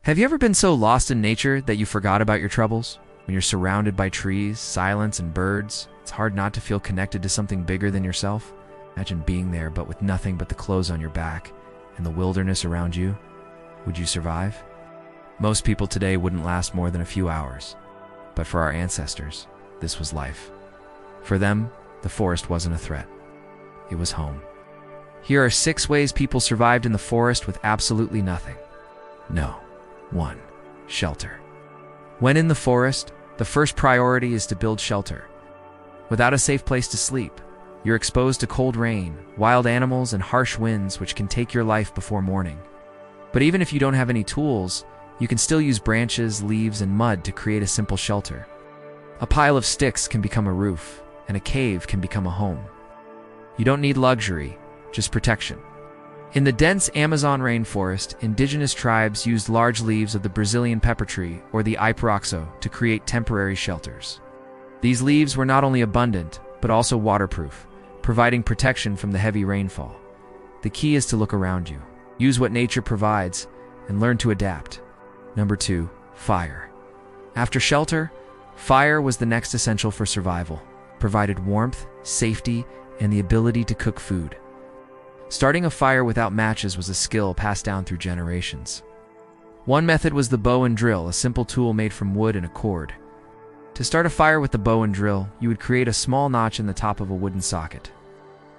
Have you ever been so lost in nature that you forgot about your troubles? When you're surrounded by trees, silence, and birds, it's hard not to feel connected to something bigger than yourself. Imagine being there, but with nothing but the clothes on your back and the wilderness around you. Would you survive? Most people today wouldn't last more than a few hours. But for our ancestors, this was life. For them, the forest wasn't a threat. It was home. Here are 6 ways people survived in the forest with absolutely nothing. No. 1. Shelter. When in the forest, the first priority is to build shelter. Without a safe place to sleep, you're exposed to cold rain, wild animals, and harsh winds which can take your life before morning. But even if you don't have any tools, you can still use branches, leaves, and mud to create a simple shelter. A pile of sticks can become a roof, and a cave can become a home. You don't need luxury, just protection. In the dense Amazon rainforest, indigenous tribes used large leaves of the Brazilian pepper tree or the iperoxo to create temporary shelters. These leaves were not only abundant, but also waterproof, providing protection from the heavy rainfall. The key is to look around you, use what nature provides, and learn to adapt. Number 2. Fire. After shelter, fire was the next essential for survival. It provided warmth, safety, and the ability to cook food. Starting a fire without matches was a skill passed down through generations. One method was the bow and drill, a simple tool made from wood and a cord. To start a fire with the bow and drill, you would create a small notch in the top of a wooden socket.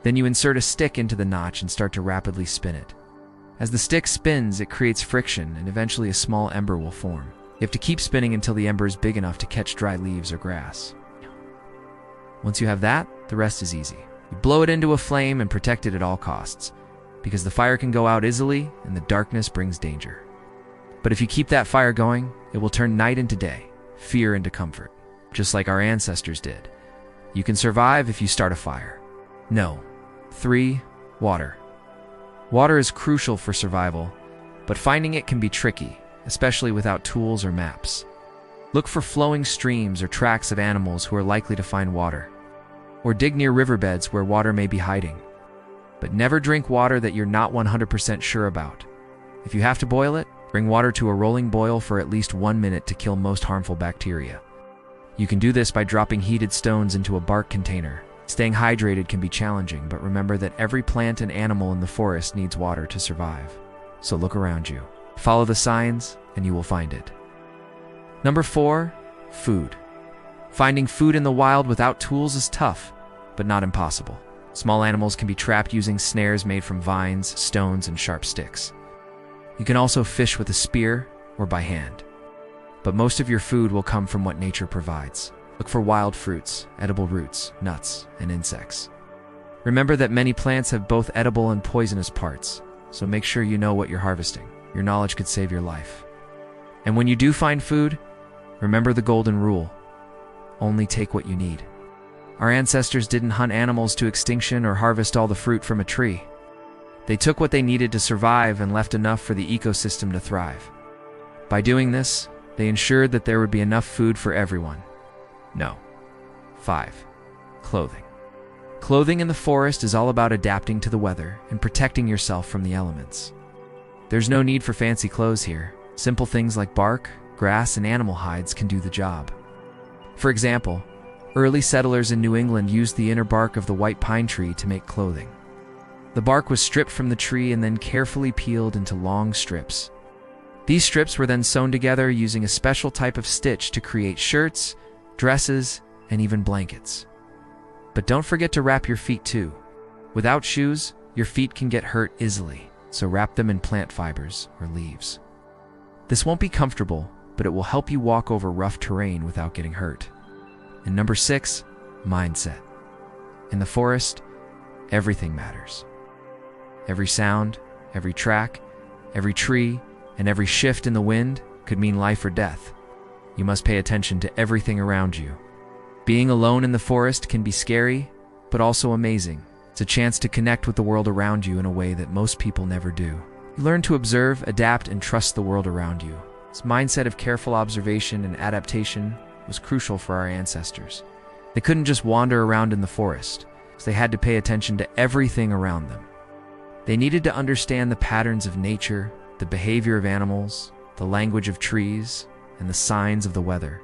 Then you insert a stick into the notch and start to rapidly spin it. As the stick spins, it creates friction, and eventually a small ember will form. You have to keep spinning until the ember is big enough to catch dry leaves or grass. Once you have that, the rest is easy. You blow it into a flame and protect it at all costs, because the fire can go out easily and the darkness brings danger. But if you keep that fire going, it will turn night into day, fear into comfort, just like our ancestors did. You can survive if you start a fire. No. 3. Water. Water is crucial for survival, but finding it can be tricky, especially without tools or maps. Look for flowing streams or tracks of animals who are likely to find water, or dig near riverbeds where water may be hiding. But never drink water that you're not 100% sure about. If you have to boil it, bring water to a rolling boil for at least 1 minute to kill most harmful bacteria. You can do this by dropping heated stones into a bark container. Staying hydrated can be challenging, but remember that every plant and animal in the forest needs water to survive. So look around you. Follow the signs, and you will find it. Number 4. Food. Finding food in the wild without tools is tough, but not impossible. Small animals can be trapped using snares made from vines, stones, and sharp sticks. You can also fish with a spear or by hand. But most of your food will come from what nature provides. Look for wild fruits, edible roots, nuts, and insects. Remember that many plants have both edible and poisonous parts, so make sure you know what you're harvesting. Your knowledge could save your life. And when you do find food, remember the golden rule. Only take what you need. Our ancestors didn't hunt animals to extinction or harvest all the fruit from a tree. They took what they needed to survive and left enough for the ecosystem to thrive. By doing this, they ensured that there would be enough food for everyone. No. 5. Clothing. Clothing in the forest is all about adapting to the weather and protecting yourself from the elements. There's no need for fancy clothes here. Simple things like bark, grass, and animal hides can do the job. For example, early settlers in New England used the inner bark of the white pine tree to make clothing. The bark was stripped from the tree and then carefully peeled into long strips. These strips were then sewn together using a special type of stitch to create shirts, dresses, and even blankets. But don't forget to wrap your feet too. Without shoes, your feet can get hurt easily, so wrap them in plant fibers or leaves. This won't be comfortable, but it will help you walk over rough terrain without getting hurt. And number 6, mindset. In the forest, everything matters. Every sound, every track, every tree, and every shift in the wind could mean life or death. You must pay attention to everything around you. Being alone in the forest can be scary, but also amazing. It's a chance to connect with the world around you in a way that most people never do. You learn to observe, adapt, and trust the world around you. This mindset of careful observation and adaptation was crucial for our ancestors. They couldn't just wander around in the forest, because they had to pay attention to everything around them. They needed to understand the patterns of nature, the behavior of animals, the language of trees, and the signs of the weather.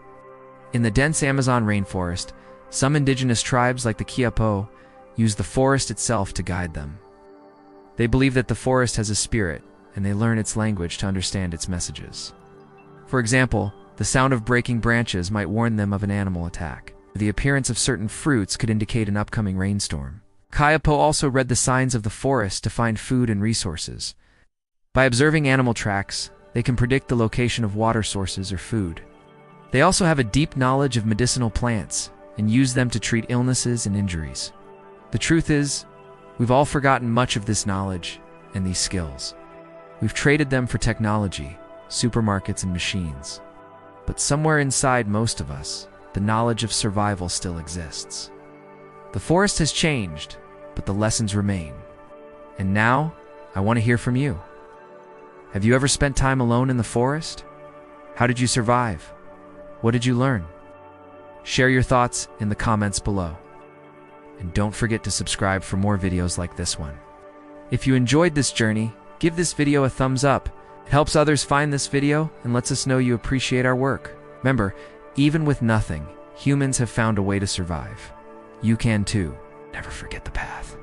In the dense Amazon rainforest, some indigenous tribes like the Quiapo use the forest itself to guide them. They believe that the forest has a spirit, and they learn its language to understand its messages. For example, the sound of breaking branches might warn them of an animal attack. The appearance of certain fruits could indicate an upcoming rainstorm. Quiapo also read the signs of the forest to find food and resources. By observing animal tracks, they can predict the location of water sources or food. They also have a deep knowledge of medicinal plants and use them to treat illnesses and injuries. The truth is, we've all forgotten much of this knowledge and these skills. We've traded them for technology, supermarkets, and machines. But somewhere inside most of us, the knowledge of survival still exists. The forest has changed, but the lessons remain. And now, I want to hear from you. Have you ever spent time alone in the forest? How did you survive? What did you learn? Share your thoughts in the comments below. And don't forget to subscribe for more videos like this one. If you enjoyed this journey, give this video a thumbs up. It helps others find this video and lets us know you appreciate our work. Remember, even with nothing, humans have found a way to survive. You can too. Never forget the path.